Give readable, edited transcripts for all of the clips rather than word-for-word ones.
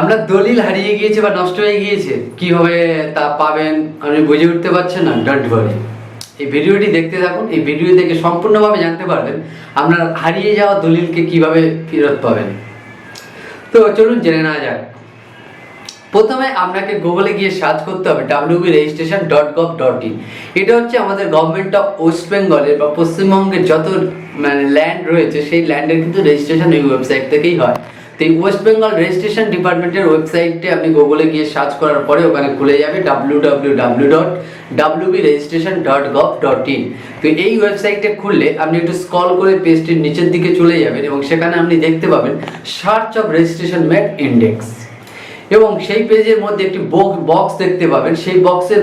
আপনার দলিল হারিয়ে গিয়েছে বা নষ্ট হয়ে গিয়েছে, কিভাবে তা পাবেন আপনি বুঝে উঠতে পারছেন না? ডোন্ট ওয়ারি, এই ভিডিওটি দেখতে থাকুন। এই ভিডিও দেখে সম্পূর্ণভাবে জানতে পারবেন আপনার হারিয়ে যাওয়া দলিলকে কিভাবে ফেরত পাবেন। তো চলুন জেনে নেওয়া যাক। প্রথমে আপনাকে গুগলে গিয়ে সার্চ করতে হবে www.registration.gov.in। এটা হচ্ছে আমাদের গভর্নমেন্ট অফ ওয়েস্ট বেঙ্গলের বা পশ্চিমবঙ্গের যত ল্যান্ড রয়েছে সেই ল্যান্ডের কিন্তু রেজিস্ট্রেশন এই ওয়েবসাইট থেকেই হয়। তো এই ওয়েস্ট বেঙ্গল রেজিস্ট্রেশন ডিপার্টমেন্টের ওয়েবসাইটে আপনি গুগলে গিয়ে সার্চ করার পরে ওখানে খুলে যাবে www.wregistration.gov.in। তো এই ওয়েবসাইটে খুললে আপনি একটু স্ক্রল করে পেজটির নিচের দিকে চলে যাবেন এবং সেখানে আপনি দেখতে পাবেন search of registration mat index, এবং সেই পেজের মধ্যে একটি বক্স দেখতে পাবেন। সেই বক্সের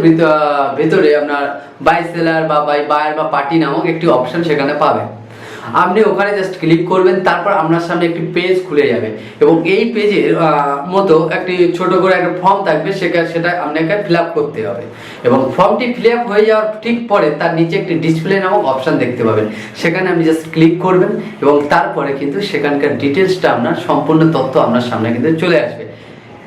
ভেতরে আপনার বাই সেলার বা বাই বায়ার বা পার্টি নামক একটি অপশন সেখানে পাবেন। আপনি ওখানে জাস্ট ক্লিক করবেন, তারপর আপনার সামনে একটি পেজ খুলে যাবে এবং এই পেজের মতো একটি ছোট করে একটা ফর্ম থাকবে, সেটা আপনাকে ফিল আপ করতে হবে এবং ফর্মটি ফিল আপ হয়ে যাওয়ার ঠিক পরে তার নিচে একটি ডিসপ্লে নামক অপশন দেখতে পাবেন। সেখানে আপনি জাস্ট ক্লিক করবেন এবং তারপরে কিন্তু সেখানকার ডিটেলসটা আপনার সম্পূর্ণ তথ্য আপনার সামনে কিন্তু চলে আসবে।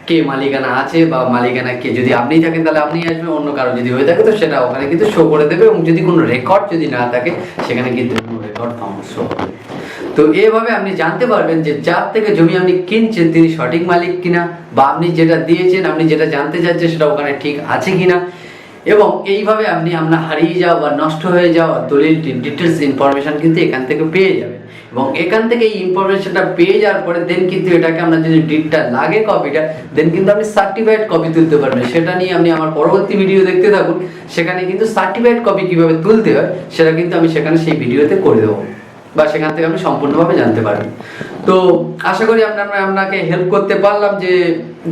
কে মালিকানা আছে বা মালিকানা কে, যদি আপনি থাকেন তাহলে আপনি আসবে, অন্য কারো যদি হয়ে থাকে তো সেটা ওখানে কিন্তু শো করে দেবে, এবং যদি কোনো রেকর্ড যদি না থাকে সেখানে কিন্তু কোনো রেকর্ড শো করবে। তো এভাবে আপনি জানতে পারবেন যে যার থেকে জমি আপনি কিনছেন তিনি সঠিক মালিক কিনা, বা আপনি যেটা দিয়েছেন, আপনি যেটা জানতে চাচ্ছেন সেটা ওখানে ঠিক আছে কিনা। এবং এইভাবে আপনি আপনার হারিয়ে যাওয়া বা নষ্ট হয়ে যাওয়া দলিলটির ডিটেলস ইনফরমেশন কিন্তু এখান থেকে পেয়ে যাবেন। এবং এখান থেকে এই ইনফরমেশনটা পেয়ে যাওয়ার পরে দেন কিন্তু এটাকে আপনার যদি ডিটটা লাগে কপিটা, দেন কিন্তু আপনি সার্টিফাইড কপি তুলতে পারবেন। সেটা নিয়ে আপনি আমার পরবর্তী ভিডিও দেখতে থাকুন। সেখানে কিন্তু সার্টিফাইড কপি কিভাবে তুলতে হয় সেটা কিন্তু আমি সেখানে সেই ভিডিওতে করে দেবো, বা সেখান থেকে আপনি সম্পূর্ণভাবে জানতে পারবেন। তো আশা করি আপনাকে হেল্প করতে পারলাম যে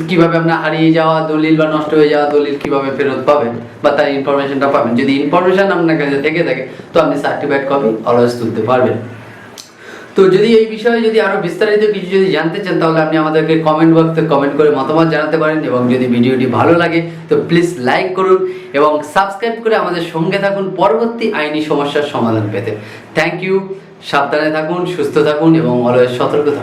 কিভাবে আপনার হারিয়ে যাওয়া দলিল বা নষ্ট হয়ে যাওয়া দলিল কিভাবে ফেরত পাবেন বা তার ইনফরমেশনটা পাবেন। যদি ইনফরমেশন আপনার কাছে থেকে থাকে তো আপনি সার্টিফাইড কপি অলওয়েজ তুলতে পারবেন। তো যদি এই বিষয়ে যদি আরো বিস্তারিত কিছু যদি জানতে চান তাহলে আপনি আমাদেরকে কমেন্ট বক্সে কমেন্ট করে মতামত জানাতে পারেন, এবং যদি ভিডিওটি ভালো লাগে তো প্লিজ লাইক করুন এবং সাবস্ক্রাইব করে আমাদের সঙ্গে থাকুন পরবর্তী আইনি সমস্যার সমাধান পেতে। Thank you. সাবধানে থাকুন, সুস্থ থাকুন এবং অলওয়েজ সতর্ক থাকুন।